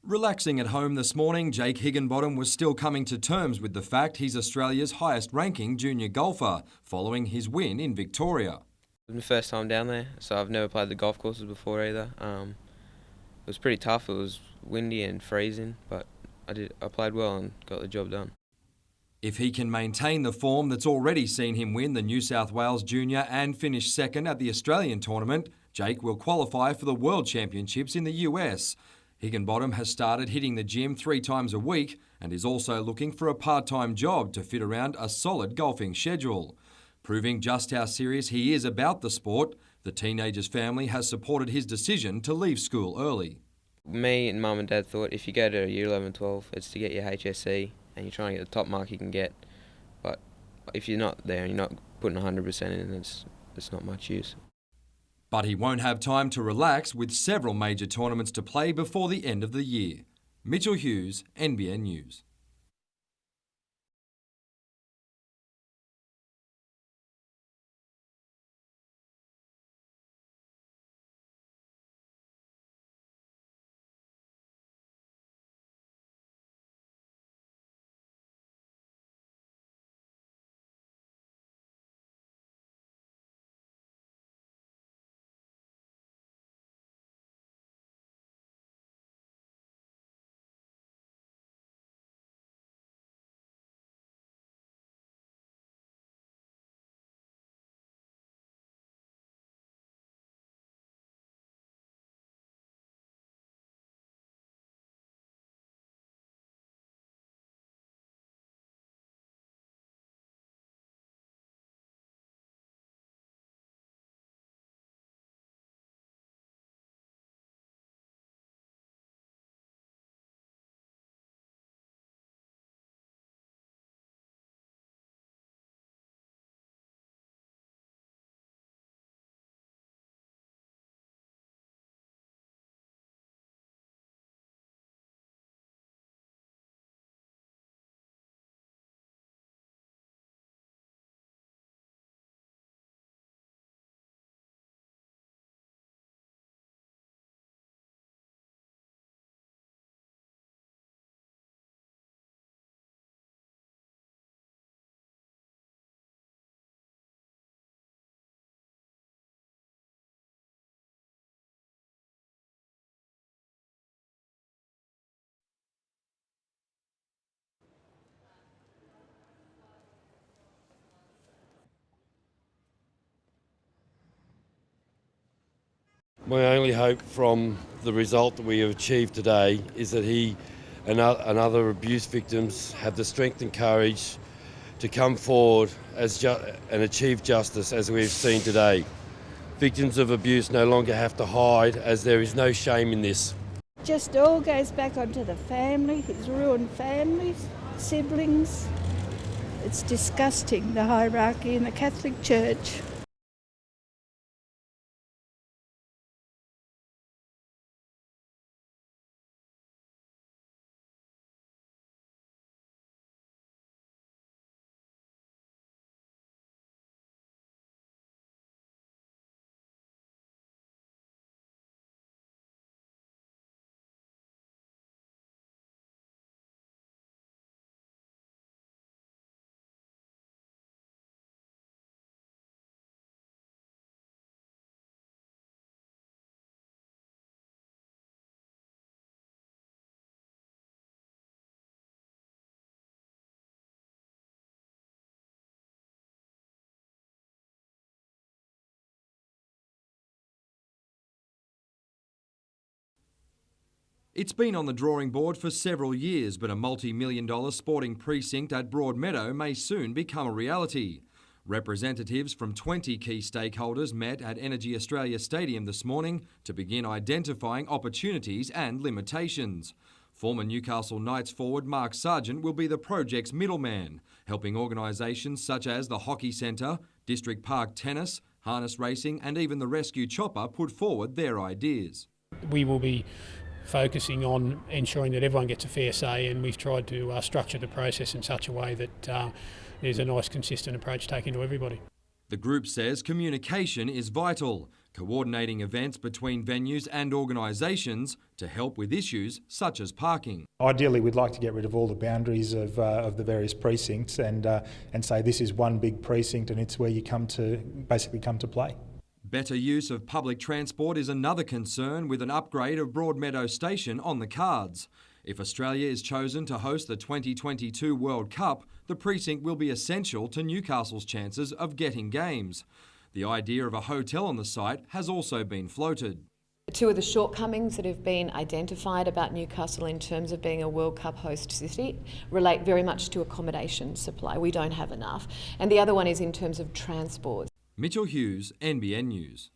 Relaxing at home this morning, Jake Higginbottom was still coming to terms with the fact he's Australia's highest-ranking junior golfer, following his win in Victoria. It was my first time down there, so I've never played the golf courses before either. It was pretty tough. It was windy and freezing, but I played well and got the job done. If he can maintain the form that's already seen him win the New South Wales Junior and finish second at the Australian tournament, Jake will qualify for the World Championships in the US. Higginbottom has started hitting the gym 3 times a week and is also looking for a part-time job to fit around a solid golfing schedule. Proving just how serious he is about the sport, the teenager's family has supported his decision to leave school early. Me and Mum and Dad thought if you go to year 11, 12, it's to get your HSC and you're trying to get the top mark you can get. But if you're not there and you're not putting 100% in, it's not much use. But he won't have time to relax with several major tournaments to play before the end of the year. Mitchell Hughes, NBN News. My only hope from the result that we have achieved today is that he and other abuse victims have the strength and courage to come forward and achieve justice as we've seen today. Victims of abuse no longer have to hide, as there is no shame in this. Just all goes back onto the family, his ruined families, siblings. It's disgusting, the hierarchy in the Catholic Church. It's been on the drawing board for several years, but a multi-million-dollar sporting precinct at Broadmeadow may soon become a reality. Representatives from 20 key stakeholders met at Energy Australia Stadium this morning to begin identifying opportunities and limitations. Former Newcastle Knights forward Mark Sargent will be the project's middleman, helping organisations such as the Hockey Centre, District Park Tennis, Harness Racing and even the Rescue Chopper put forward their ideas. We will be focusing on ensuring that everyone gets a fair say, and we've tried to structure the process in such a way that there's a nice consistent approach taken to everybody. The group says communication is vital. coordinating events between venues and organisations to help with issues such as parking. Ideally, we'd like to get rid of all the boundaries of the various precincts and say this is one big precinct and it's where you come to play. Better use of public transport is another concern, with an upgrade of Broadmeadow Station on the cards. If Australia is chosen to host the 2022 World Cup, the precinct will be essential to Newcastle's chances of getting games. The idea of a hotel on the site has also been floated. Two of the shortcomings that have been identified about Newcastle in terms of being a World Cup host city relate very much to accommodation supply. We don't have enough. And the other one is in terms of transport. Mitchell Hughes, NBN News.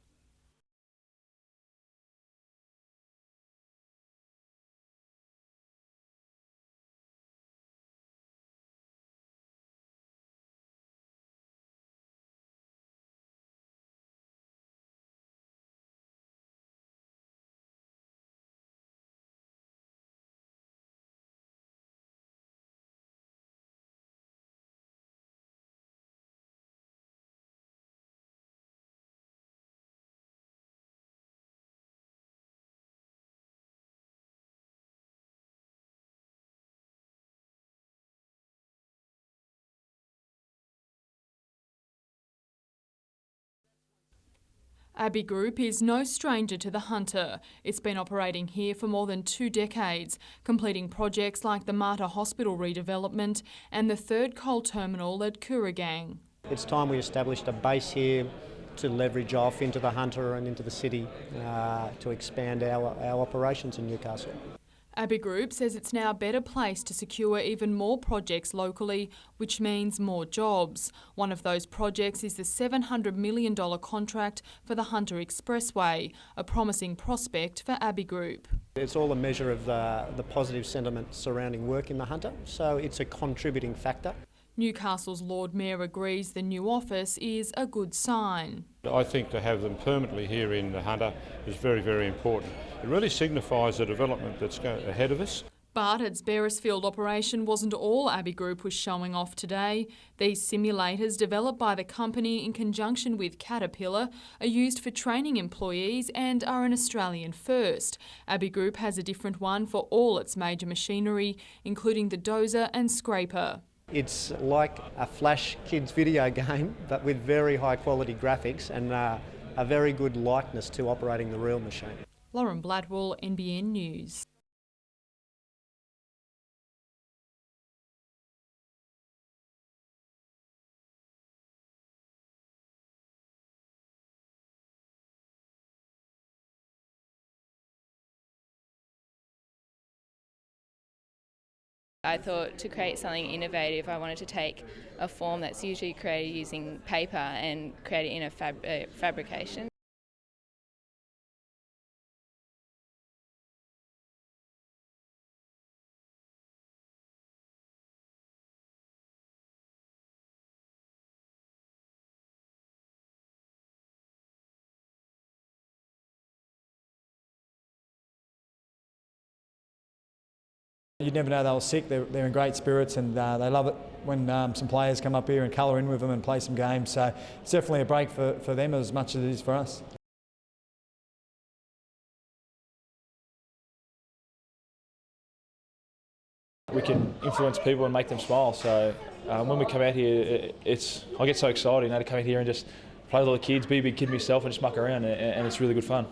Abbey Group is no stranger to the Hunter. It's been operating here for more than 2 decades, completing projects like the Mater Hospital redevelopment and the third coal terminal at Kooragang. It's time we established a base here to leverage off into the Hunter and into the city to expand our operations in Newcastle. Abbey Group says it's now better placed to secure even more projects locally, which means more jobs. One of those projects is the $700 million contract for the Hunter Expressway, a promising prospect for Abbey Group. It's all a measure of the positive sentiment surrounding work in the Hunter, so it's a contributing factor. Newcastle's Lord Mayor agrees the new office is a good sign. I think to have them permanently here in the Hunter is very, very important. It really signifies the development that's ahead of us. But its Beresfield operation wasn't all Abbey Group was showing off today. These simulators, developed by the company in conjunction with Caterpillar, are used for training employees and are an Australian first. Abbey Group has a different one for all its major machinery, including the dozer and scraper. It's like a Flash kids video game, but with very high quality graphics and a very good likeness to operating the real machine. Lauren Bladwell, NBN News. I thought to create something innovative, I wanted to take a form that's usually created using paper and create it in a fabrication. You'd never know they were sick. They're in great spirits and they love it when some players come up here and colour in with them and play some games. So it's definitely a break for them as much as it is for us. We can influence people and make them smile. So when we come out here, I get so excited, to come out here and just play with all the kids, be a big kid myself and just muck around, and it's really good fun.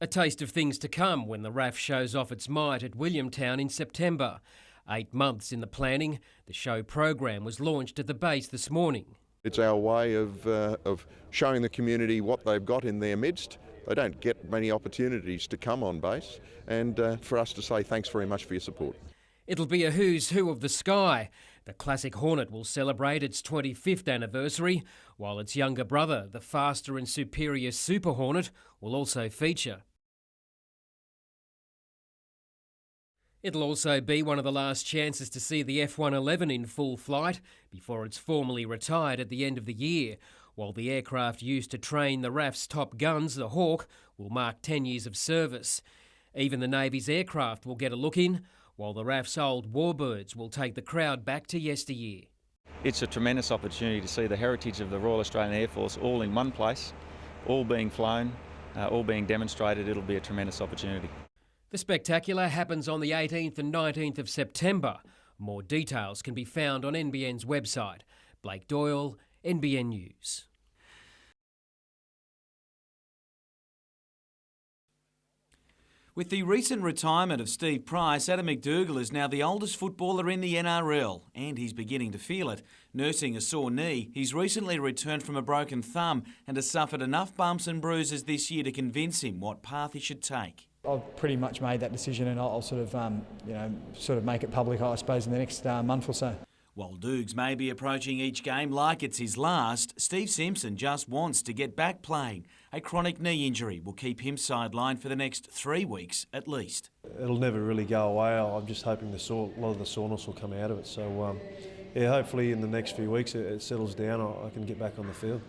A taste of things to come when the RAF shows off its might at Williamtown in September. 8 months in the planning, the show program was launched at the base this morning. It's our way of showing the community what they've got in their midst. They don't get many opportunities to come on base, and for us to say thanks very much for your support. It'll be a who's who of the sky. The classic Hornet will celebrate its 25th anniversary, while its younger brother, the faster and superior Super Hornet, will also feature. It'll also be one of the last chances to see the F-111 in full flight before it's formally retired at the end of the year, while the aircraft used to train the RAF's top guns, the Hawk, will mark 10 years of service. Even the Navy's aircraft will get a look in, while the RAF's old Warbirds will take the crowd back to yesteryear. It's a tremendous opportunity to see the heritage of the Royal Australian Air Force all in one place, all being flown, all being demonstrated. It'll be a tremendous opportunity. The spectacular happens on the 18th and 19th of September. More details can be found on NBN's website. Blake Doyle, NBN News. With the recent retirement of Steve Price, Adam McDougall is now the oldest footballer in the NRL, and he's beginning to feel it. Nursing a sore knee, he's recently returned from a broken thumb and has suffered enough bumps and bruises this year to convince him what path he should take. I've pretty much made that decision, and I'll sort of make it public, I suppose, in the next month or so. While Doogs may be approaching each game like it's his last, Steve Simpson just wants to get back playing. A chronic knee injury will keep him sidelined for the next 3 weeks at least. It'll never really go away. I'm just hoping a lot of the soreness will come out of it. So, yeah, hopefully in the next few weeks it settles down. I can get back on the field.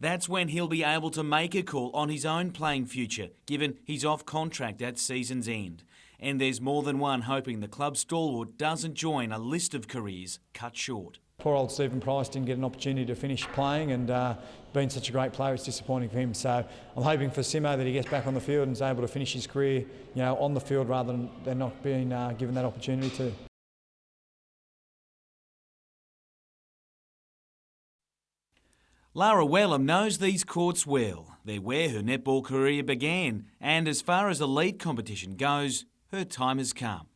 That's when he'll be able to make a call on his own playing future, given he's off contract at season's end. And there's more than one hoping the club stalwart doesn't join a list of careers cut short. Poor old Stephen Price didn't get an opportunity to finish playing, and being such a great player, it's disappointing for him. So I'm hoping for Simo that he gets back on the field and is able to finish his career, on the field rather than not being given that opportunity to. Lara Wellham knows these courts well. They're where her netball career began, and as far as elite competition goes, her time has come.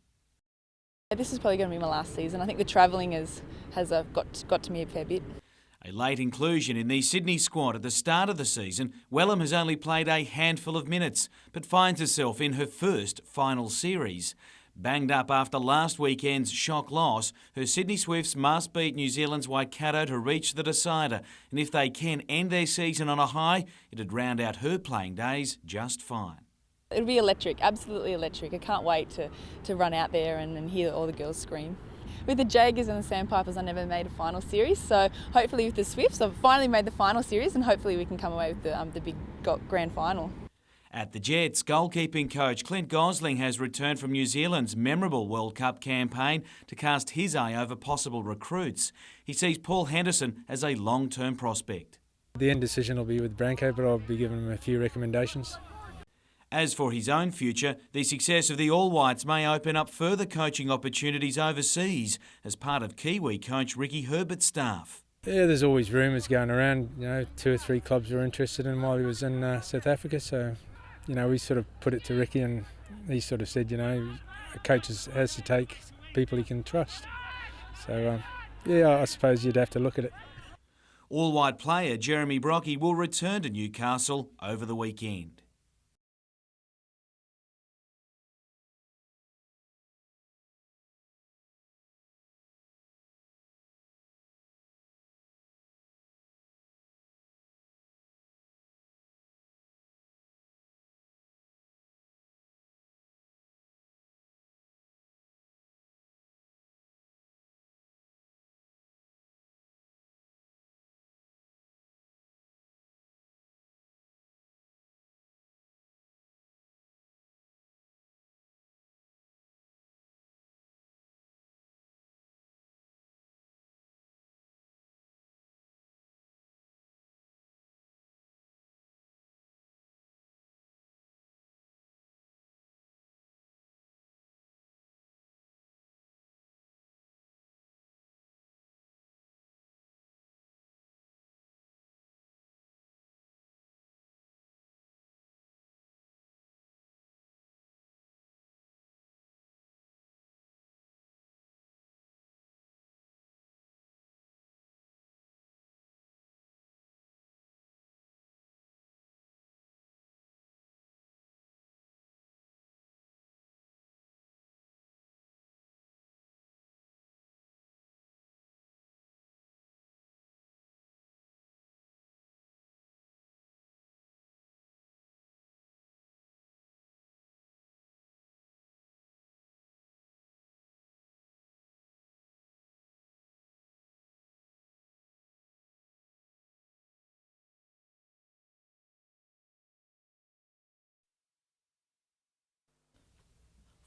This is probably going to be my last season. I think the travelling has got to me a fair bit. A late inclusion in the Sydney squad at the start of the season, Wellham has only played a handful of minutes, but finds herself in her first final series. Banged up after last weekend's shock loss, her Sydney Swifts must beat New Zealand's Waikato to reach the decider, and if they can end their season on a high, it'd round out her playing days just fine. It'll be electric, absolutely electric. I can't wait to run out there and hear all the girls scream. With the Jaggers and the Sandpipers, I never made a final series, so hopefully with the Swifts, I've finally made the final series, and hopefully we can come away with the big grand final. At the Jets, goalkeeping coach Clint Gosling has returned from New Zealand's memorable World Cup campaign to cast his eye over possible recruits. He sees Paul Henderson as a long-term prospect. The end decision will be with Branko, but I'll be giving him a few recommendations. As for his own future, the success of the All Whites may open up further coaching opportunities overseas as part of Kiwi coach Ricky Herbert's staff. Yeah, there's always rumours going around. 2 or 3 clubs were interested in while he was in South Africa, so we sort of put it to Ricky, and he sort of said, a coach has to take people he can trust. So, I suppose you'd have to look at it. All-white player Jeremy Brockie will return to Newcastle over the weekend.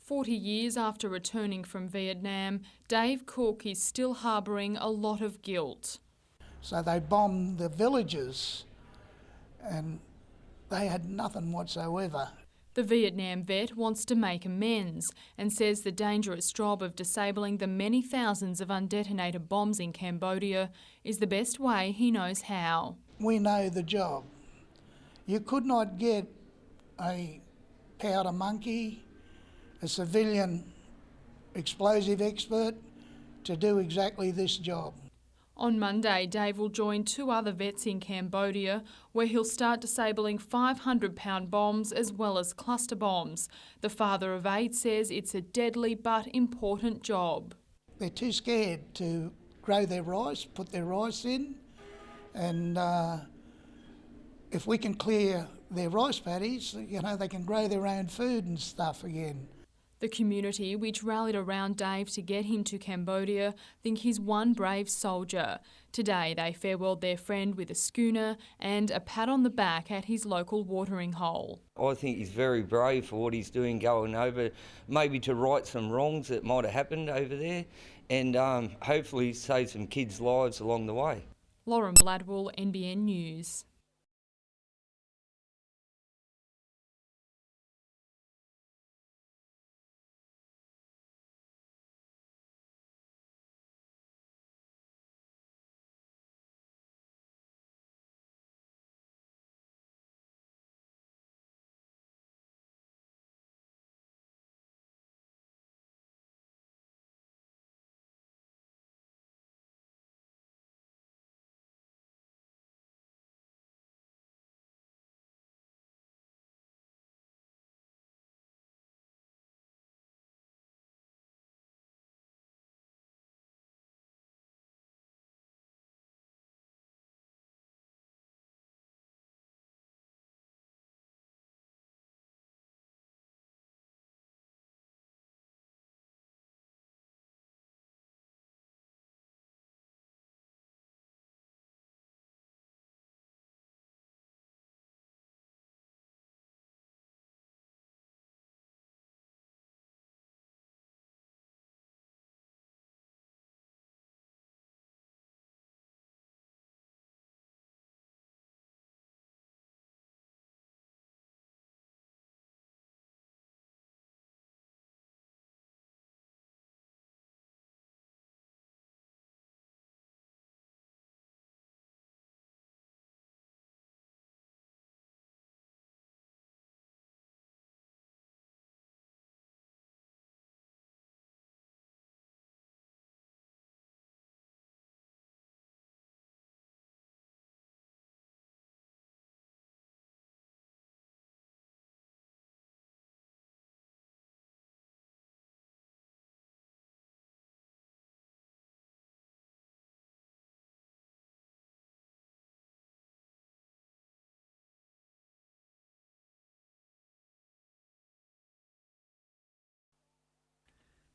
40 years after returning from Vietnam, Dave Cook is still harbouring a lot of guilt. So they bombed the villages and they had nothing whatsoever. The Vietnam vet wants to make amends and says the dangerous job of disabling the many thousands of undetonated bombs in Cambodia is the best way he knows how. We know the job. You could not get a powder monkey, a civilian explosive expert, to do exactly this job. On Monday, Dave will join 2 other vets in Cambodia, where he'll start disabling 500-pound bombs as well as cluster bombs. The father of 8 says it's a deadly but important job. They're too scared to grow their rice, put their rice in, and if we can clear their rice paddies, you know, they can grow their own food and stuff again. The community, which rallied around Dave to get him to Cambodia, think he's one brave soldier. Today they farewelled their friend with a schooner and a pat on the back at his local watering hole. I think he's very brave for what he's doing, going over, maybe to right some wrongs that might have happened over there, and hopefully save some kids' lives along the way. Lauren Bladwell, NBN News.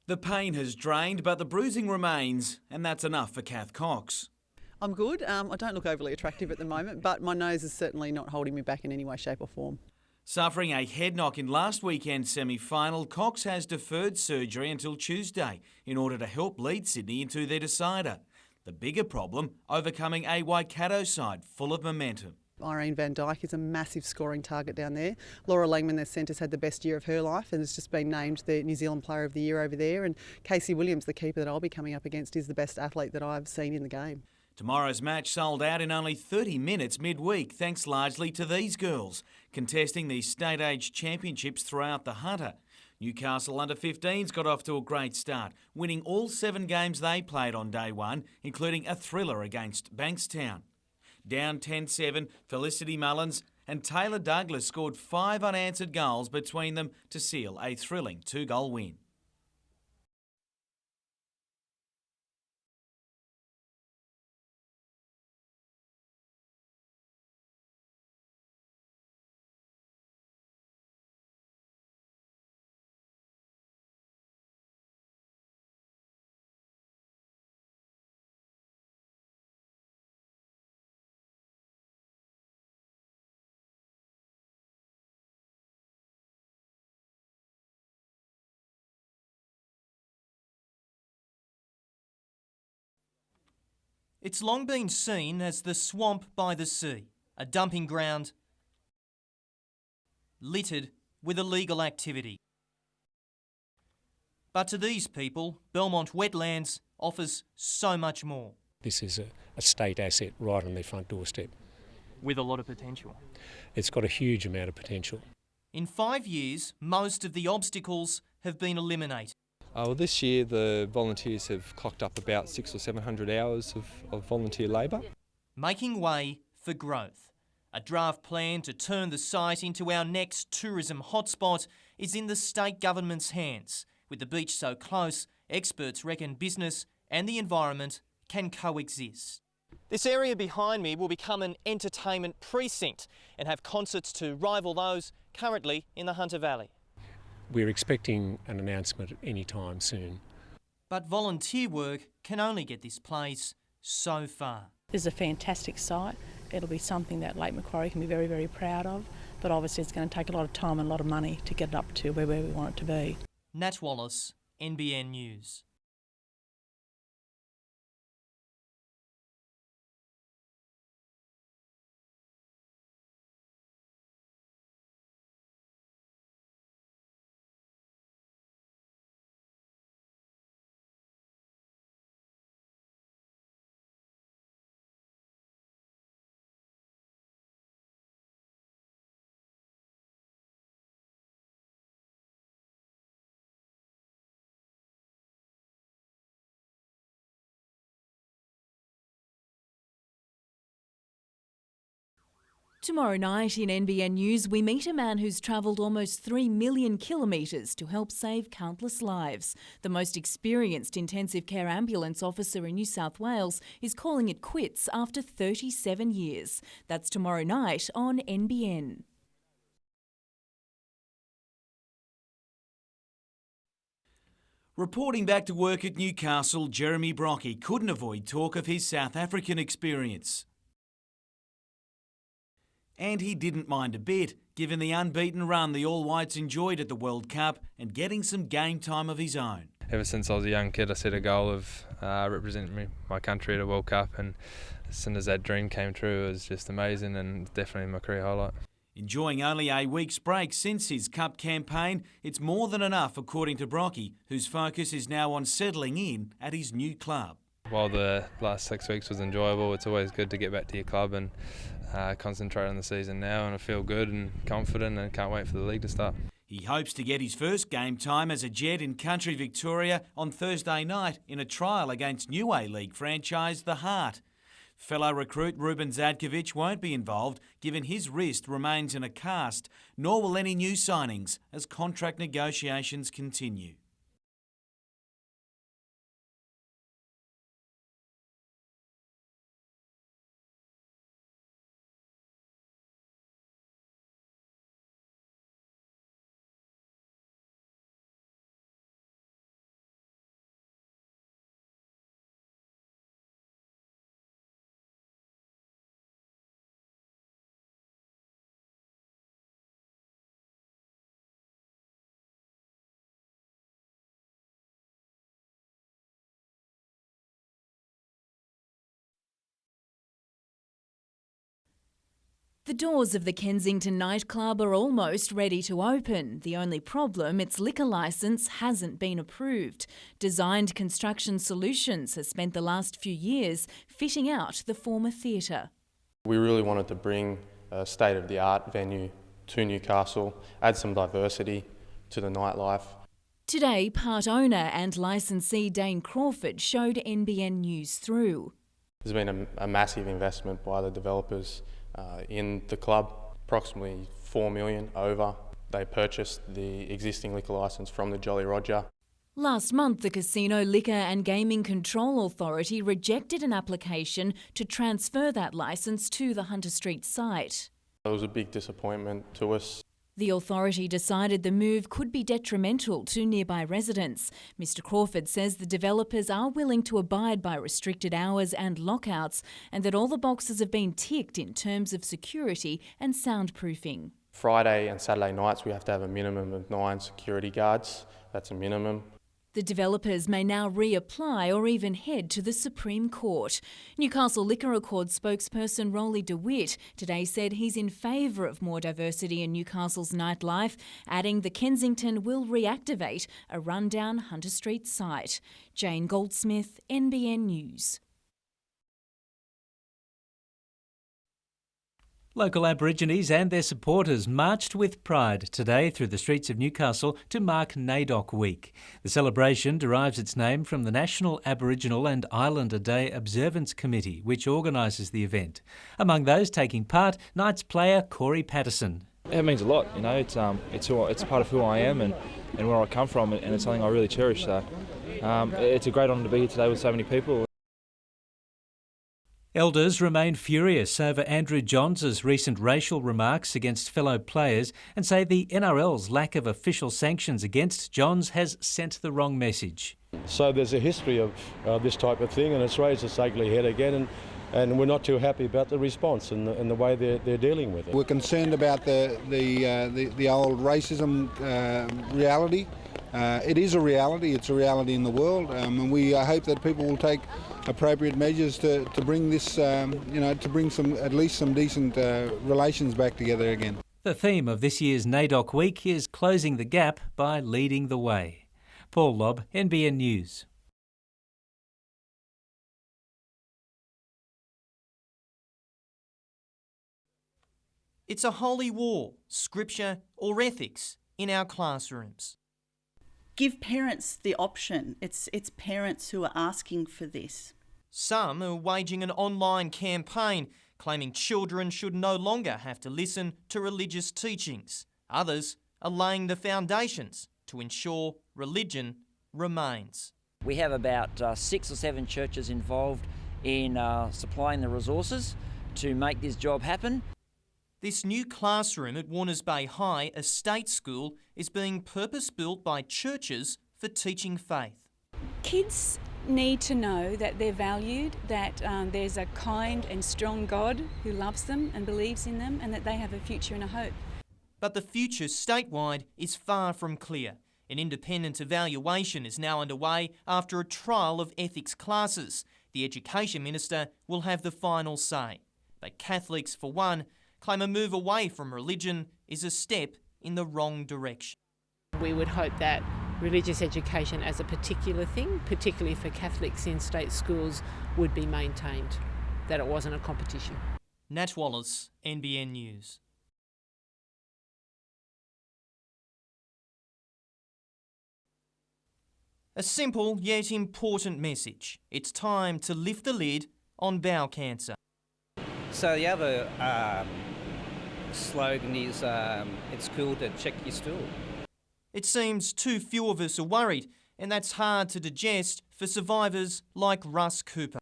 The pain has drained, but the bruising remains, and that's enough for Kath Cox. I'm good. I don't look overly attractive at the moment, but my nose is certainly not holding me back in any way, shape or form. Suffering a head knock in last weekend's semi-final, Cox has deferred surgery until Tuesday in order to help lead Sydney into their decider. The bigger problem, overcoming a Waikato side full of momentum. Irene van Dijk is a massive scoring target down there. Laura Langman, their centre's had the best year of her life and has just been named the New Zealand Player of the Year over there. And Casey Williams, the keeper that I'll be coming up against, is the best athlete that I've seen in the game. Tomorrow's match sold out in only 30 minutes midweek, thanks largely to these girls, contesting the state age championships throughout the Hunter. Newcastle under-15s got off to a great start, winning all 7 games they played on day one, including a thriller against Bankstown. Down 10-7, Felicity Mullins and Taylor Douglas scored 5 unanswered goals between them to seal a thrilling 2-goal win. It's long been seen as the swamp by the sea, a dumping ground littered with illegal activity. But to these people, Belmont Wetlands offers so much more. This is a state asset right on their front doorstep. With a lot of potential. It's got a huge amount of potential. In 5 years, most of the obstacles have been eliminated. Well, this year the volunteers have clocked up about 600 or 700 hours of volunteer labour. Making way for growth. A draft plan to turn the site into our next tourism hotspot is in the state government's hands. With the beach so close, experts reckon business and the environment can coexist. This area behind me will become an entertainment precinct and have concerts to rival those currently in the Hunter Valley. We're expecting an announcement any time soon. But volunteer work can only get this place so far. This is a fantastic site. It'll be something that Lake Macquarie can be very, very proud of, but obviously it's going to take a lot of time and a lot of money to get it up to where we want it to be. Nat Wallace, NBN News. Tomorrow night in NBN News, we meet a man who's travelled almost 3 million kilometres to help save countless lives. The most experienced intensive care ambulance officer in New South Wales is calling it quits after 37 years. That's tomorrow night on NBN. Reporting back to work at Newcastle, Jeremy Brockie couldn't avoid talk of his South African experience. And he didn't mind a bit, given the unbeaten run the All Whites enjoyed at the World Cup and getting some game time of his own. Ever since I was a young kid, I set a goal of representing my country at a World Cup, and as soon as that dream came true, it was just amazing and definitely my career highlight. Enjoying only a week's break since his Cup campaign, it's more than enough, according to Brockie, whose focus is now on settling in at his new club. While the last 6 weeks was enjoyable, it's always good to get back to your club and concentrate on the season now, and I feel good and confident and can't wait for the league to start. He hopes to get his first game time as a Jet in country Victoria on Thursday night in a trial against new A-League franchise The Heart. Fellow recruit Ruben Zadkovic won't be involved given his wrist remains in a cast, nor will any new signings as contract negotiations continue. The doors of the Kensington nightclub are almost ready to open. The only problem, its liquor licence hasn't been approved. Designed Construction Solutions has spent the last few years fitting out the former theatre. We really wanted to bring a state-of-the-art venue to Newcastle, add some diversity to the nightlife. Today, part owner and licensee Dane Crawford showed NBN News through. There's been a massive investment by the developers in the club, approximately $4 million over. They purchased the existing liquor licence from the Jolly Roger. Last month, the Casino Liquor and Gaming Control Authority rejected an application to transfer that licence to the Hunter Street site. It was a big disappointment to us. The authority decided the move could be detrimental to nearby residents. Mr Crawford says the developers are willing to abide by restricted hours and lockouts, and that all the boxes have been ticked in terms of security and soundproofing. Friday and Saturday nights we have to have a minimum of 9 security guards. That's a minimum. The developers may now reapply or even head to the Supreme Court. Newcastle Liquor Accord spokesperson Rolly DeWitt today said he's in favour of more diversity in Newcastle's nightlife, adding the Kensington will reactivate a rundown Hunter Street site. Jane Goldsmith, NBN News. Local Aborigines and their supporters marched with pride today through the streets of Newcastle to mark NAIDOC Week. The celebration derives its name from the National Aboriginal and Islander Day Observance Committee, which organises the event. Among those taking part, Knights player Corey Patterson. It means a lot, you know. It's part of who I am and where I come from, and it's something I really cherish. So it's a great honour to be here today with so many people. Elders remain furious over Andrew Johns' recent racial remarks against fellow players and say the NRL's lack of official sanctions against Johns has sent the wrong message. So there's a history of this type of thing, and it's raised its ugly head again, and we're not too happy about the response and the way they're dealing with it. We're concerned about the old racism reality. It is a reality. It's a reality in the world, and we hope that people will take appropriate measures to bring this, to bring at least some decent relations back together again. The theme of this year's NAIDOC Week is closing the gap by leading the way. Paul Lobb, NBN News. It's a holy war, scripture or ethics in our classrooms. Give parents the option. It's parents who are asking for this. Some are waging an online campaign claiming children should no longer have to listen to religious teachings. Others are laying the foundations to ensure religion remains. We have about 6 or 7 churches involved in supplying the resources to make this job happen. This new classroom at Warners Bay High, a state school, is being purpose-built by churches for teaching faith. Kids need to know that they're valued, that there's a kind and strong God who loves them and believes in them, and that they have a future and a hope. But the future statewide is far from clear. An independent evaluation is now underway after a trial of ethics classes. The Education Minister will have the final say. But Catholics, for one, claim a move away from religion is a step in the wrong direction. We would hope that religious education as a particular thing, particularly for Catholics in state schools, would be maintained, that it wasn't a competition. Nat Wallace, NBN News. A simple yet important message. It's time to lift the lid on bowel cancer. So the other slogan is it's cool to check your stool. It seems too few of us are worried, and that's hard to digest for survivors like Russ Cooper.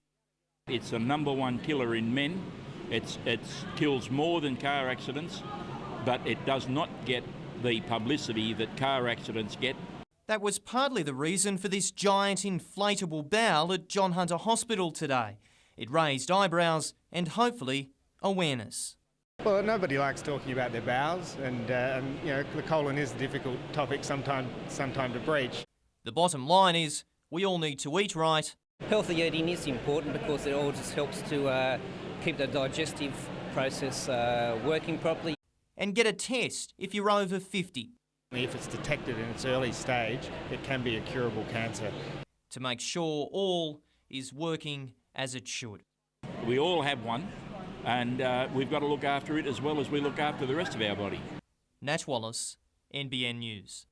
It's the #1 killer in men. It kills more than car accidents, but it does not get the publicity that car accidents get. That was partly the reason for this giant inflatable bowel at John Hunter Hospital today. It raised eyebrows and hopefully awareness. Well, nobody likes talking about their bowels, and the colon is a difficult topic sometime to breach. The bottom line is we all need to eat right. Healthy eating is important because it all just helps to keep the digestive process working properly. And get a test if you're over 50. If it's detected in its early stage, it can be a curable cancer. To make sure all is working as it should. We all have one, and we've got to look after it as well as we look after the rest of our body. Nat Wallace, NBN News.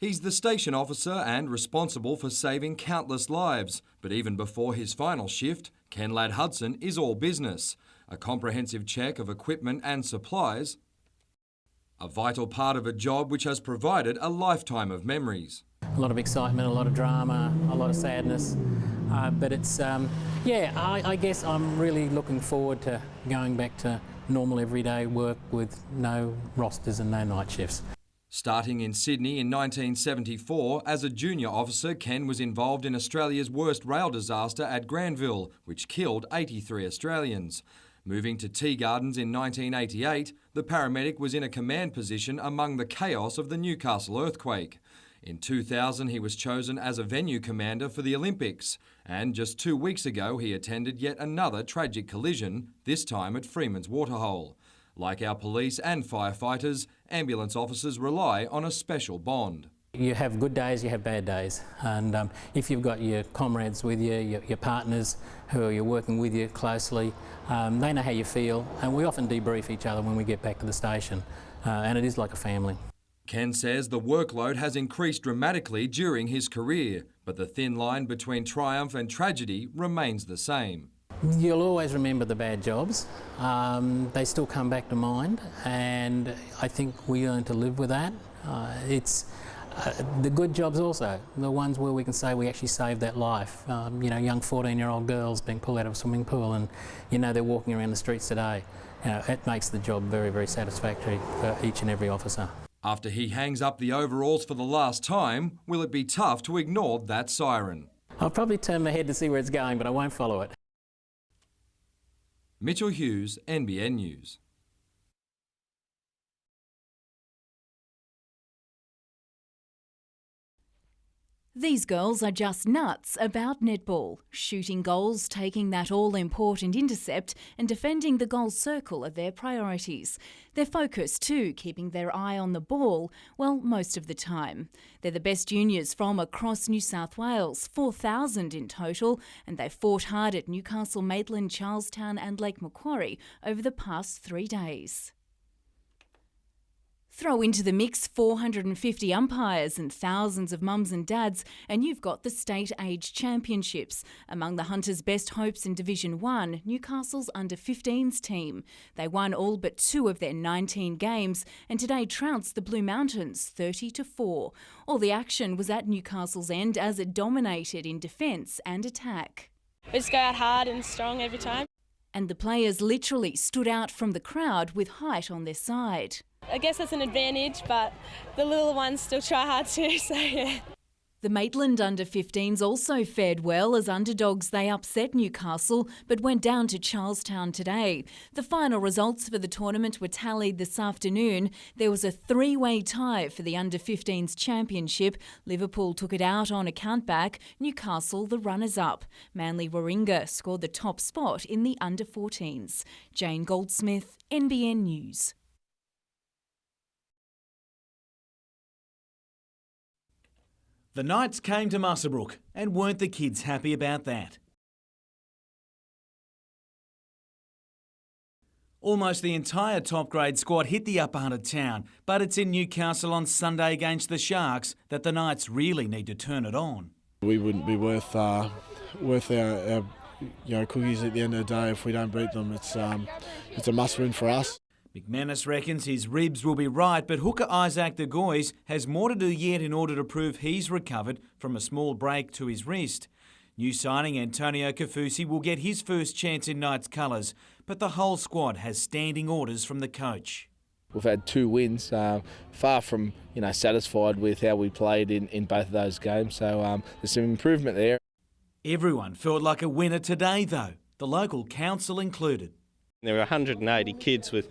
He's the station officer and responsible for saving countless lives. But even before his final shift, Ken Ladd Hudson is all business. A comprehensive check of equipment and supplies, a vital part of a job which has provided a lifetime of memories. A lot of excitement, a lot of drama, a lot of sadness, but it's, I guess I'm really looking forward to going back to normal everyday work with no rosters and no night shifts. Starting in Sydney in 1974, as a junior officer, Ken was involved in Australia's worst rail disaster at Granville, which killed 83 Australians. Moving to Tea Gardens in 1988, the paramedic was in a command position among the chaos of the Newcastle earthquake. In 2000, he was chosen as a venue commander for the Olympics. And just 2 weeks ago, he attended yet another tragic collision, this time at Freeman's Waterhole. Like our police and firefighters, ambulance officers rely on a special bond. You have good days, you have bad days, and if you've got your comrades with you, your partners who are working with you closely, they know how you feel, and we often debrief each other when we get back to the station, and it is like a family. Ken says the workload has increased dramatically during his career, but the thin line between triumph and tragedy remains the same. You'll always remember the bad jobs. They still come back to mind, and I think we learn to live with that. It's the good jobs also, the ones where we can say we actually saved that life. Young 14-year-old girls being pulled out of a swimming pool and, they're walking around the streets today. It makes the job very, very satisfactory for each and every officer. After he hangs up the overalls for the last time, will it be tough to ignore that siren? I'll probably turn my head to see where it's going, but I won't follow it. Mitchell Hughes, NBN News. These girls are just nuts about netball. Shooting goals, taking that all-important intercept and defending the goal circle are their priorities. They're focused too, keeping their eye on the ball, well, most of the time. They're the best juniors from across New South Wales, 4,000 in total, and they fought hard at Newcastle, Maitland, Charlestown and Lake Macquarie over the past 3 days. Throw into the mix 450 umpires and thousands of mums and dads, and you've got the State Age Championships. Among the Hunters' best hopes in Division 1, Newcastle's under-15s team. They won all but 2 of their 19 games, and today trounced the Blue Mountains 30-4. All the action was at Newcastle's end as it dominated in defence and attack. We just go out hard and strong every time. And the players literally stood out from the crowd with height on their side. I guess that's an advantage, but the little ones still try hard too, so yeah. The Maitland under-15s also fared well as underdogs. They upset Newcastle but went down to Charlestown today. The final results for the tournament were tallied this afternoon. There was a 3-way tie for the under-15s championship. Liverpool took it out on a countback, Newcastle the runners-up. Manly Warringah scored the top spot in the under-14s. Jane Goldsmith, NBN News. The Knights came to Muswellbrook and weren't the kids happy about that. Almost the entire top grade squad hit the upper Hunter town, but it's in Newcastle on Sunday against the Sharks that the Knights really need to turn it on. We wouldn't be worth our cookies at the end of the day if we don't beat them. It's a must-win for us. McManus reckons his ribs will be right, but hooker Isaac de Gois has more to do yet in order to prove he's recovered from a small break to his wrist. New signing Antonio Kafusi will get his first chance in Knights colours, but the whole squad has standing orders from the coach. We've had 2 wins, far from satisfied with how we played in both of those games, so there's some improvement there. Everyone felt like a winner today though, the local council included. There were 180 kids with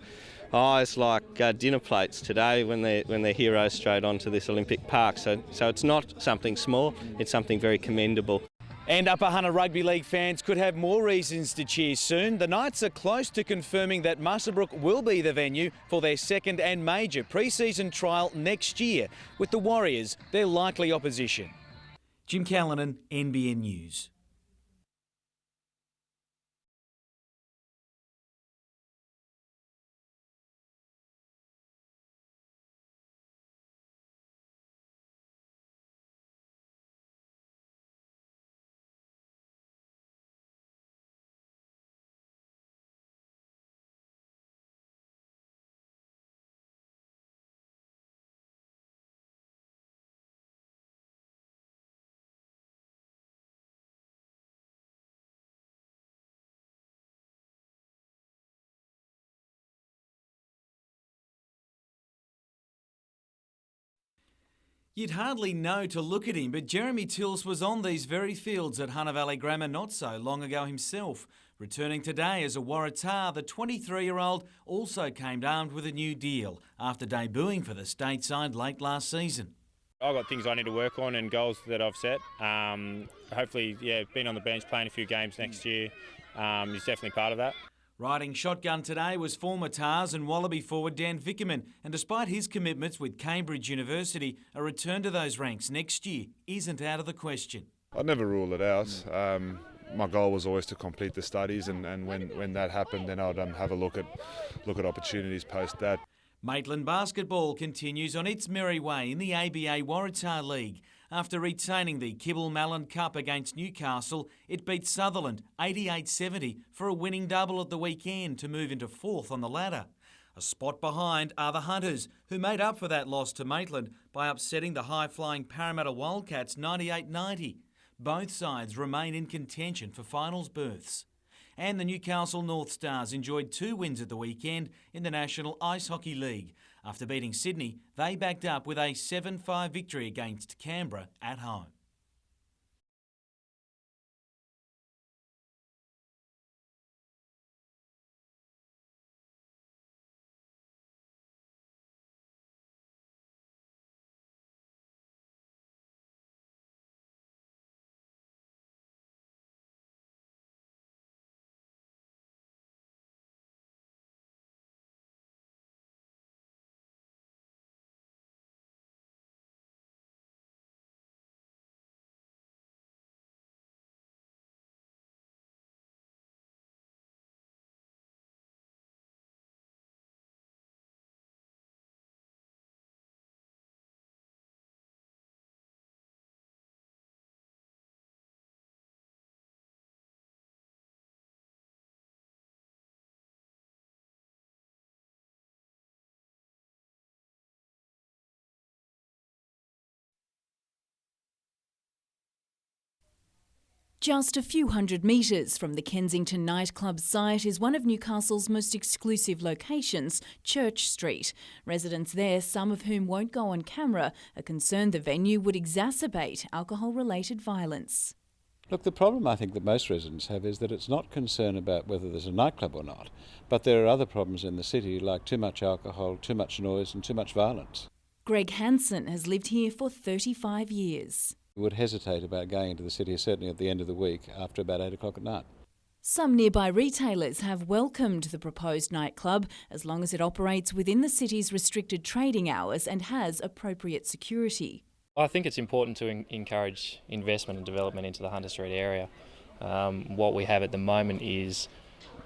eyes like dinner plates today when their heroes strode onto this Olympic Park. So it's not something small, it's something very commendable. And Upper Hunter Rugby League fans could have more reasons to cheer soon. The Knights are close to confirming that Muswellbrook will be the venue for their second and major pre-season trial next year, with the Warriors their likely opposition. Jim Callanan, NBN News. You'd hardly know to look at him, but Jeremy Tills was on these very fields at Hunter Valley Grammar not so long ago himself. Returning today as a Waratah, the 23-year-old also came armed with a new deal after debuting for the stateside late last season. I've got things I need to work on and goals that I've set. Hopefully, being on the bench, playing a few games next year is definitely part of that. Riding shotgun today was former Tars and Wallaby forward Dan Vickerman, and despite his commitments with Cambridge University, a return to those ranks next year isn't out of the question. I'd never rule it out. My goal was always to complete the studies, and when that happened, then I'd have a look at opportunities post that. Maitland Basketball continues on its merry way in the ABA Waratah League. After retaining the Kibble Malin Cup against Newcastle, it beat Sutherland 88-70 for a winning double at the weekend to move into fourth on the ladder. A spot behind are the Hunters, who made up for that loss to Maitland by upsetting the high-flying Parramatta Wildcats 98-90. Both sides remain in contention for finals berths. And the Newcastle North Stars enjoyed 2 wins at the weekend in the National Ice Hockey League. After beating Sydney, they backed up with a 7-5 victory against Canberra at home. Just a few hundred metres from the Kensington nightclub site is one of Newcastle's most exclusive locations, Church Street. Residents there, some of whom won't go on camera, are concerned the venue would exacerbate alcohol-related violence. Look, the problem I think that most residents have is that it's not concern about whether there's a nightclub or not, but there are other problems in the city like too much alcohol, too much noise and too much violence. Greg Hansen has lived here for 35 years. Would hesitate about going into the city, certainly at the end of the week, after about 8 o'clock at night. Some nearby retailers have welcomed the proposed nightclub as long as it operates within the city's restricted trading hours and has appropriate security. I think it's important to encourage investment and development into the Hunter Street area. What we have at the moment is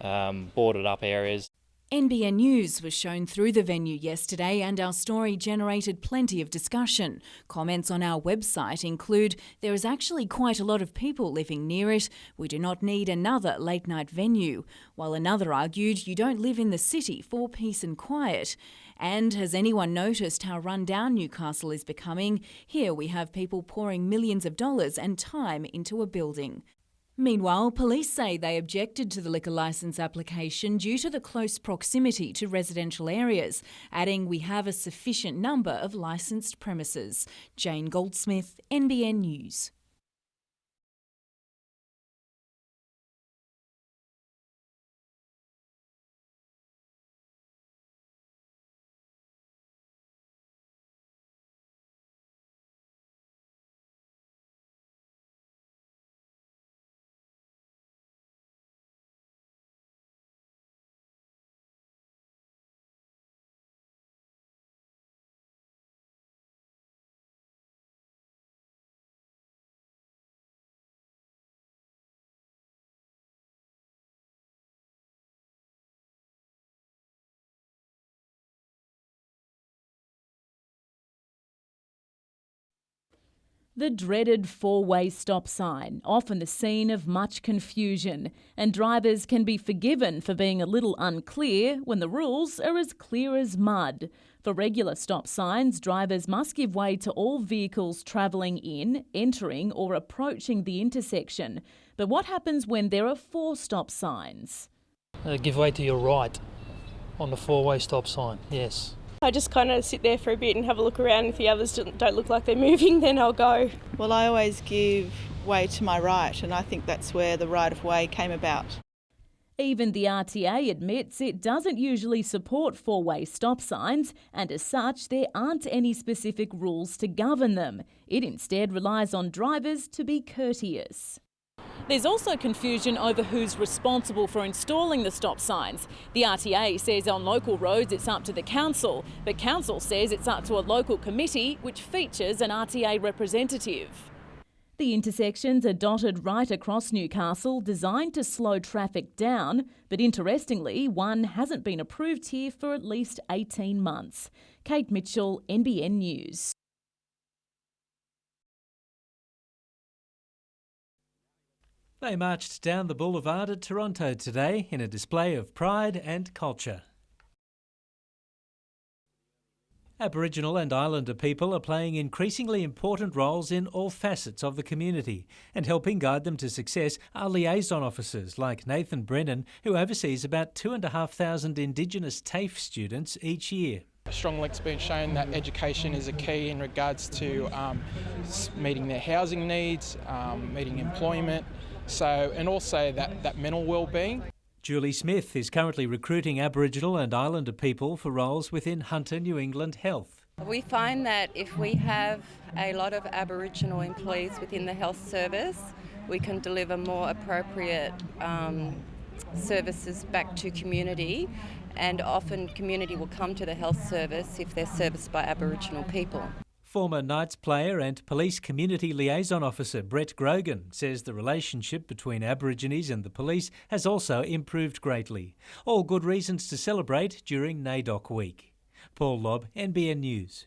boarded up areas. NBN News was shown through the venue yesterday and our story generated plenty of discussion. Comments on our website include, "There is actually quite a lot of people living near it. We do not need another late night venue." While another argued, "You don't live in the city for peace and quiet." And has anyone noticed how run down Newcastle is becoming? Here we have people pouring millions of dollars and time into a building. Meanwhile, police say they objected to the liquor licence application due to the close proximity to residential areas, adding we have a sufficient number of licensed premises. Jane Goldsmith, NBN News. The dreaded four-way stop sign, often the scene of much confusion, and drivers can be forgiven for being a little unclear when the rules are as clear as mud. For regular stop signs, drivers must give way to all vehicles travelling in, entering or approaching the intersection. But what happens when there are 4 stop signs? Give way to your right on the four-way stop sign, yes. I just kind of sit there for a bit and have a look around. If the others don't look like they're moving, then I'll go. Well, I always give way to my right, and I think that's where the right of way came about. Even the RTA admits it doesn't usually support four-way stop signs, and as such there aren't any specific rules to govern them. It instead relies on drivers to be courteous. There's also confusion over who's responsible for installing the stop signs. The RTA says on local roads it's up to the council, but council says it's up to a local committee which features an RTA representative. The intersections are dotted right across Newcastle, designed to slow traffic down, but interestingly, one hasn't been approved here for at least 18 months. Kate Mitchell, NBN News. They marched down the boulevard at Toronto today in a display of pride and culture. Aboriginal and Islander people are playing increasingly important roles in all facets of the community, and helping guide them to success are liaison officers like Nathan Brennan, who oversees about 2,500 Indigenous TAFE students each year. A strong link's been shown that education is a key in regards to meeting their housing needs, meeting employment, and also that mental well-being. Julie Smith is currently recruiting Aboriginal and Islander people for roles within Hunter New England Health. We find that if we have a lot of Aboriginal employees within the health service, we can deliver more appropriate services back to community, and often community will come to the health service if they're serviced by Aboriginal people. Former Knights player and police community liaison officer Brett Grogan says the relationship between Aborigines and the police has also improved greatly. All good reasons to celebrate during NAIDOC week. Paul Lobb, NBN News.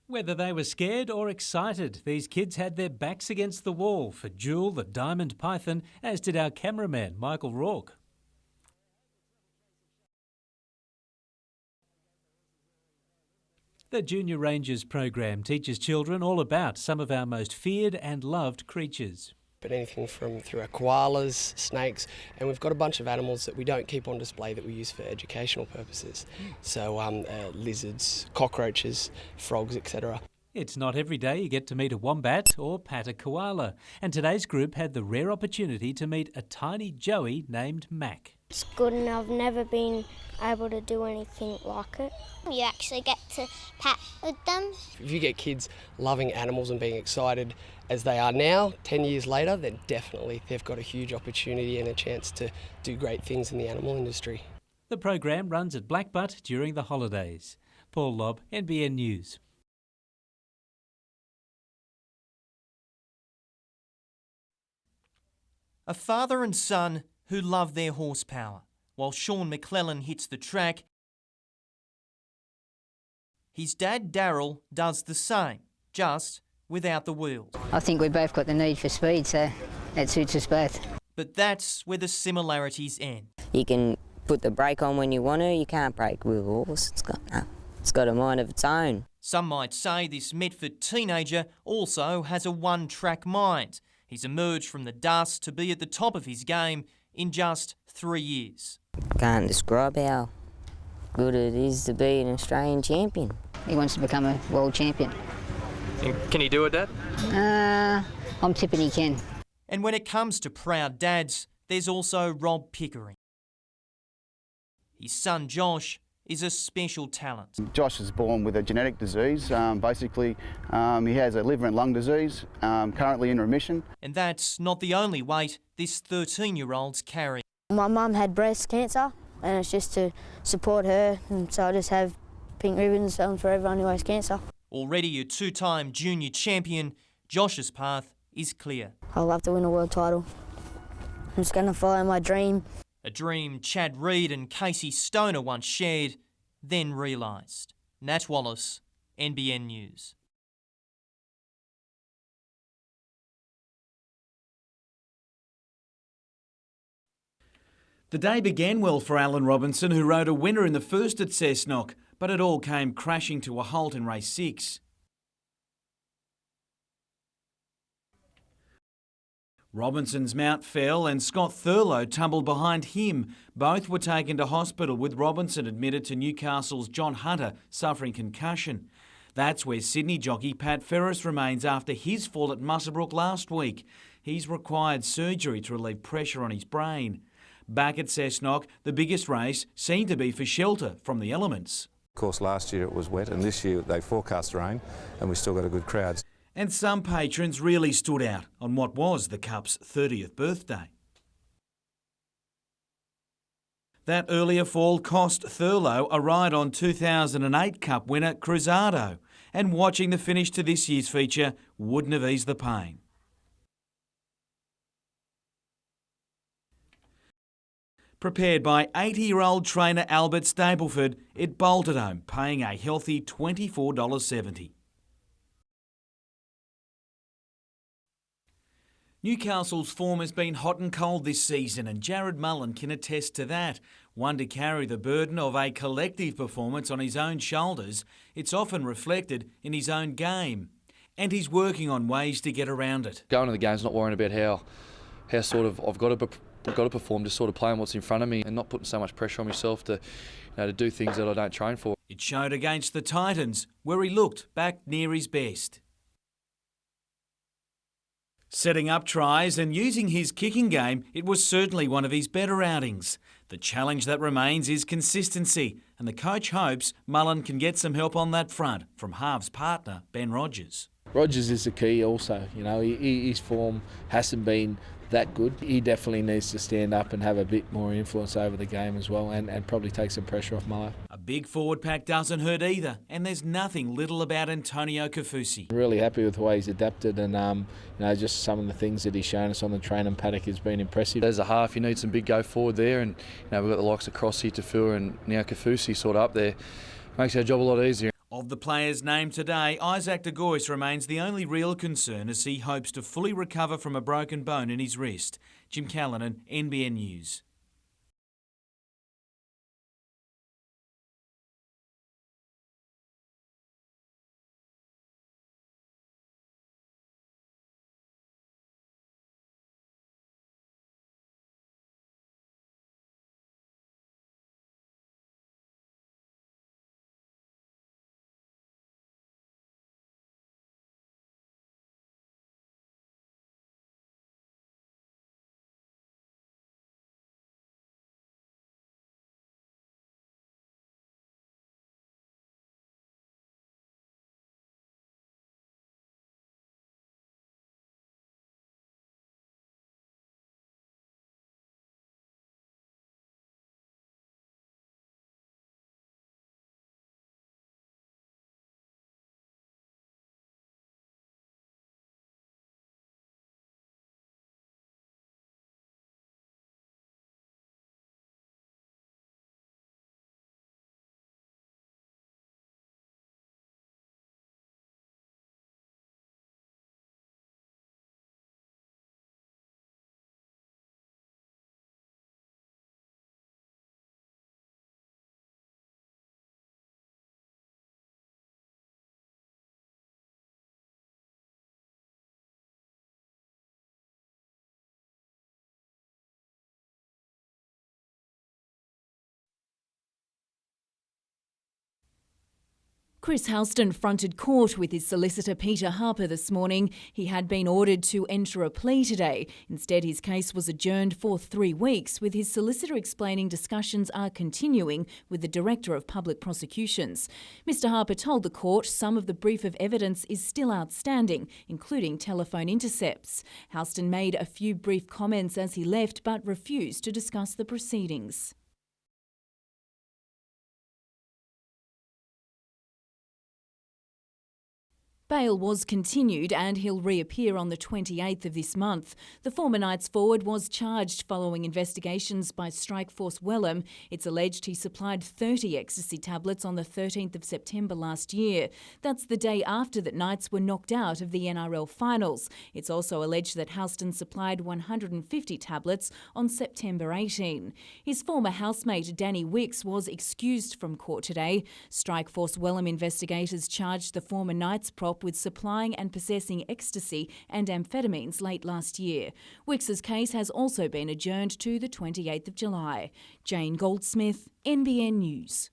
Whether they were scared or excited, these kids had their backs against the wall for Jewel the Diamond Python, as did our cameraman Michael Rourke. The Junior Rangers program teaches children all about some of our most feared and loved creatures. But anything through our koalas, snakes, and we've got a bunch of animals that we don't keep on display that we use for educational purposes. So lizards, cockroaches, frogs, etc. It's not every day you get to meet a wombat or pat a koala, and today's group had the rare opportunity to meet a tiny joey named Mac. It's good, and I've never been able to do anything like it. You actually get to pat with them. If you get kids loving animals and being excited as they are now, 10 years later, then definitely they've got a huge opportunity and a chance to do great things in the animal industry. The program runs at Blackbutt during the holidays. Paul Lobb, NBN News. A father and son who love their horsepower. While Sean McClellan hits the track, his dad Daryl does the same, just without the wheels. I think we both got the need for speed, so that suits us both. But that's where the similarities end. You can put the brake on when you want to, you can't brake with a horse. It's got a mind of its own. Some might say this Medford teenager also has a one-track mind. He's emerged from the dust to be at the top of his game in just 3 years. Can't describe how good it is to be an Australian champion. He wants to become a world champion. And can he do it, Dad? I'm tipping he can. And when it comes to proud dads, there's also Rob Pickering. His son Josh is a special talent. Josh is born with a genetic disease. Basically, he has a liver and lung disease, currently in remission. And that's not the only weight this 13-year-old's carrying. My mum had breast cancer, and it's just to support her, and so I just have pink ribbons for everyone who has cancer. Already a two-time junior champion, Josh's path is clear. I'd love to win a world title. I'm just going to follow my dream. A dream Chad Reed and Casey Stoner once shared, then realised. Nat Wallace, NBN News. The day began well for Alan Robinson, who rode a winner in the first at Cessnock, but it all came crashing to a halt in race 6. Robinson's mount fell and Scott Thurlow tumbled behind him. Both were taken to hospital, with Robinson admitted to Newcastle's John Hunter suffering concussion. That's where Sydney jockey Pat Ferris remains after his fall at Muswellbrook last week. He's required surgery to relieve pressure on his brain. Back at Cessnock, the biggest race seemed to be for shelter from the elements. Of course, last year it was wet, and this year they forecast rain, and we still got a good crowd. And some patrons really stood out on what was the Cup's 30th birthday. That earlier fall cost Thurlow a ride on 2008 Cup winner Cruzado, and watching the finish to this year's feature wouldn't have eased the pain. Prepared by 80-year-old trainer Albert Stapleford, it bolted home, paying a healthy $24.70. Newcastle's form has been hot and cold this season, and Jared Mullen can attest to that. One to carry the burden of a collective performance on his own shoulders, it's often reflected in his own game. And he's working on ways to get around it. Going to the games, not worrying about how sort of I've got to perform, just sort of playing what's in front of me and not putting so much pressure on myself to do things that I don't train for. It showed against the Titans, where he looked back near his best. Setting up tries and using his kicking game, it was certainly one of his better outings. The challenge that remains is consistency, and the coach hopes Mullen can get some help on that front from halves partner Ben Rogers. Rogers is the key also. His form hasn't been that good. He definitely needs to stand up and have a bit more influence over the game as well, and probably take some pressure off Mullen. A big forward pack doesn't hurt either, and there's nothing little about Antonio Kafusi. Really happy with the way he's adapted, and just some of the things that he's shown us on the training paddock has been impressive. As a half, you need some big go forward there, and we've got the likes of Crossy, Tafua, and now Kafusi sort of up there. Makes our job a lot easier. Of the players named today, Isaac de Gois remains the only real concern as he hopes to fully recover from a broken bone in his wrist. Jim Callanan, NBN News. Chris Houston fronted court with his solicitor Peter Harper this morning. He had been ordered to enter a plea today. Instead, his case was adjourned for 3 weeks, with his solicitor explaining discussions are continuing with the Director of Public Prosecutions. Mr Harper told the court some of the brief of evidence is still outstanding, including telephone intercepts. Houston made a few brief comments as he left, but refused to discuss the proceedings. Bail was continued and he'll reappear on the 28th of this month. The former Knights forward was charged following investigations by Strikeforce Wellham. It's alleged he supplied 30 ecstasy tablets on the 13th of September last year. That's the day after that Knights were knocked out of the NRL finals. It's also alleged that Houston supplied 150 tablets on September 18. His former housemate Danny Wicks was excused from court today. Strikeforce Wellham investigators charged the former Knights prop up with supplying and possessing ecstasy and amphetamines late last year. Wicks's case has also been adjourned to the 28th of July. Jane Goldsmith, NBN News.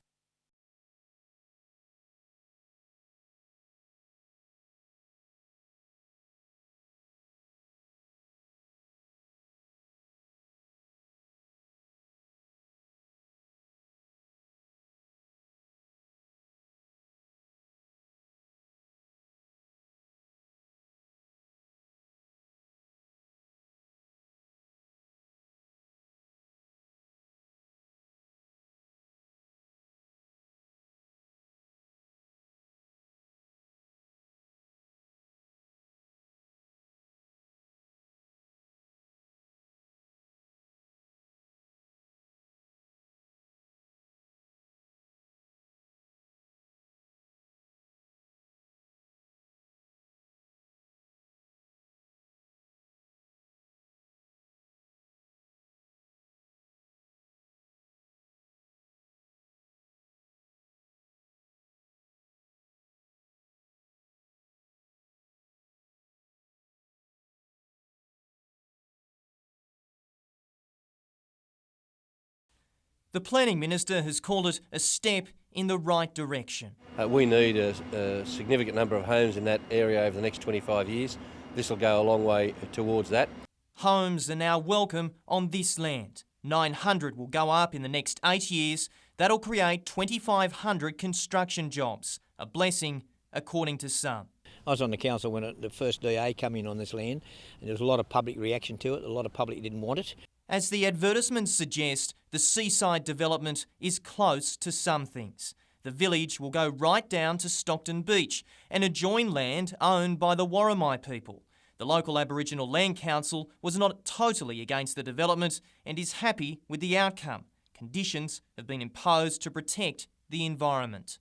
The Planning Minister has called it a step in the right direction. We need a significant number of homes in that area over the next 25 years. This will go a long way towards that. Homes are now welcome on this land. 900 will go up in the next 8 years. That'll create 2,500 construction jobs. A blessing, according to some. I was on the council when the first DA came in on this land, and there was a lot of public reaction to it. A lot of public didn't want it. As the advertisements suggest, the seaside development is close to some things. The village will go right down to Stockton Beach and adjoin land owned by the Worimi people. The local Aboriginal Land Council was not totally against the development and is happy with the outcome. Conditions have been imposed to protect the environment.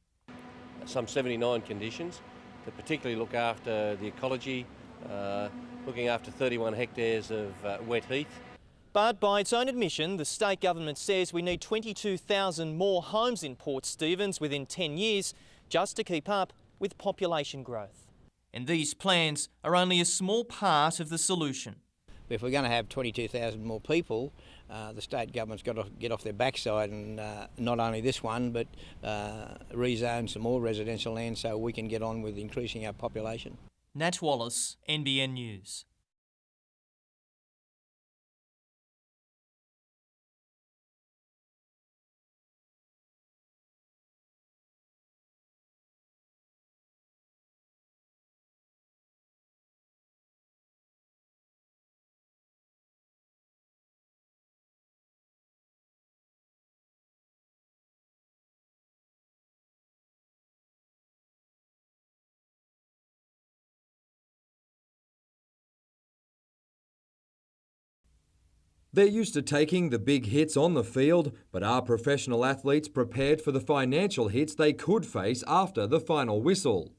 Some 79 conditions that particularly look after the ecology, looking after 31 hectares of wet heath. But by its own admission, the state government says we need 22,000 more homes in Port Stephens within 10 years just to keep up with population growth. And these plans are only a small part of the solution. If we're going to have 22,000 more people, the state government's got to get off their backside and not only this one, but rezone some more residential land so we can get on with increasing our population. Nat Wallace, NBN News. They're used to taking the big hits on the field, but are professional athletes prepared for the financial hits they could face after the final whistle?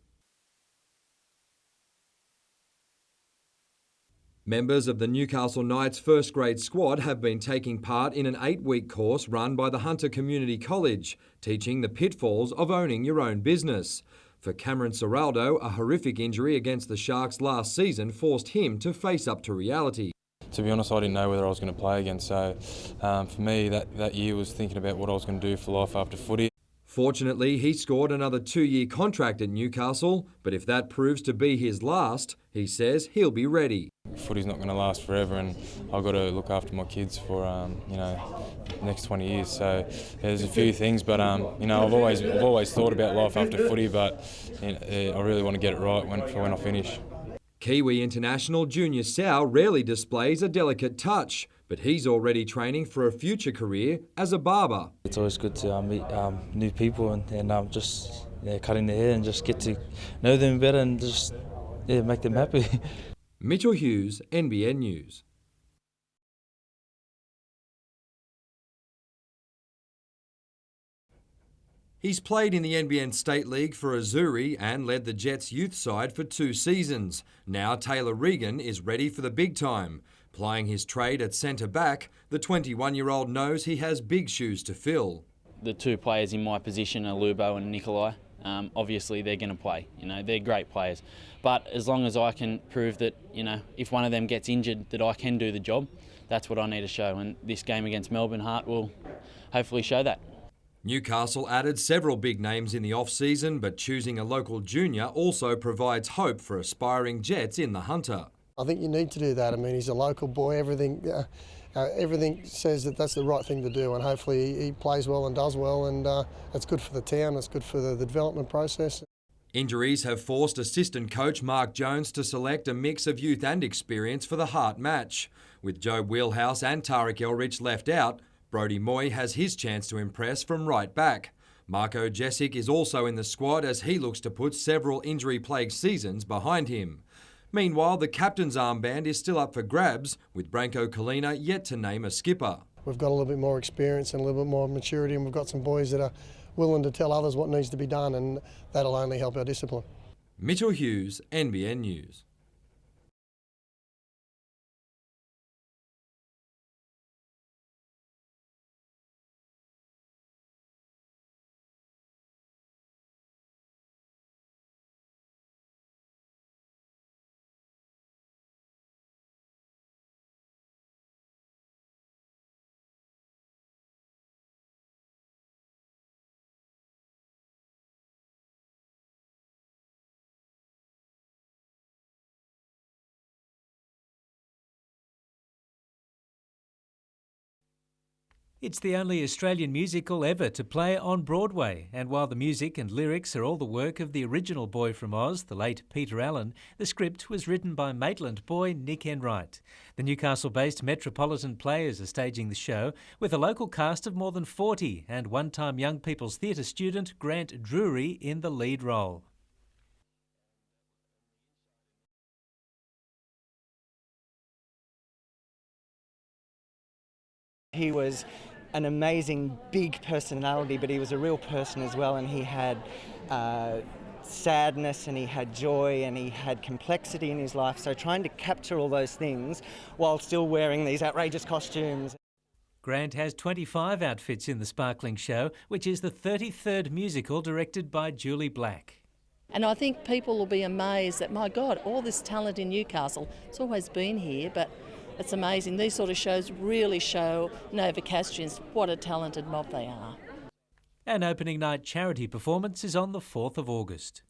Members of the Newcastle Knights first grade squad have been taking part in an 8-week course run by the Hunter Community College, teaching the pitfalls of owning your own business. For Cameron Serraldo, a horrific injury against the Sharks last season forced him to face up to reality. To be honest, I didn't know whether I was going to play again, so for me that year was thinking about what I was going to do for life after footy. Fortunately, he scored another 2-year contract at Newcastle, but if that proves to be his last, he says he'll be ready. Footy's not going to last forever, and I've got to look after my kids for the next 20 years. So there's a few things, but I've always thought about life after footy, but I really want to get it right when I finish. Kiwi international Junior Sau rarely displays a delicate touch, but he's already training for a future career as a barber. It's always good to meet new people and just cutting their hair and just get to know them better and just make them happy. Mitchell Hughes, NBN News. He's played in the NBN State League for Azuri and led the Jets youth side for 2 seasons. Now Taylor Regan is ready for the big time. Plying his trade at centre-back, the 21-year-old knows he has big shoes to fill. The 2 players in my position are Lubo and Nikolai. obviously they're going to play. You know, they're great players. But as long as I can prove that, you know, if one of them gets injured, that I can do the job, that's what I need to show. And this game against Melbourne Heart will hopefully show that. Newcastle added several big names in the off-season, but choosing a local junior also provides hope for aspiring Jets in the Hunter. I think you need to do that. I mean, he's a local boy. Everything says that that's the right thing to do, and hopefully he plays well and does well, and it's good for the town, it's good for the development process. Injuries have forced assistant coach Mark Jones to select a mix of youth and experience for the Heart match. With Joe Wheelhouse and Tarek Elrich left out, Brodie Moy has his chance to impress from right back. Marco Jesic is also in the squad as he looks to put several injury-plagued seasons behind him. Meanwhile, the captain's armband is still up for grabs, with Branko Kalina yet to name a skipper. We've got a little bit more experience and a little bit more maturity, and we've got some boys that are willing to tell others what needs to be done, and that'll only help our discipline. Mitchell Hughes, NBN News. It's the only Australian musical ever to play on Broadway, and while the music and lyrics are all the work of the original Boy from Oz, the late Peter Allen, the script was written by Maitland boy Nick Enright. The Newcastle-based Metropolitan Players are staging the show with a local cast of more than 40 and one-time Young People's Theatre student Grant Drury in the lead role. He was an amazing big personality, but he was a real person as well, and he had sadness and he had joy and he had complexity in his life, so trying to capture all those things while still wearing these outrageous costumes. Grant has 25 outfits in the sparkling show, which is the 33rd musical directed by Julie Black. And I think people will be amazed that, my God, all this talent in Newcastle, it's always been here, but it's amazing. These sort of shows really show Novocastrians what a talented mob they are. An opening night charity performance is on the 4th of August.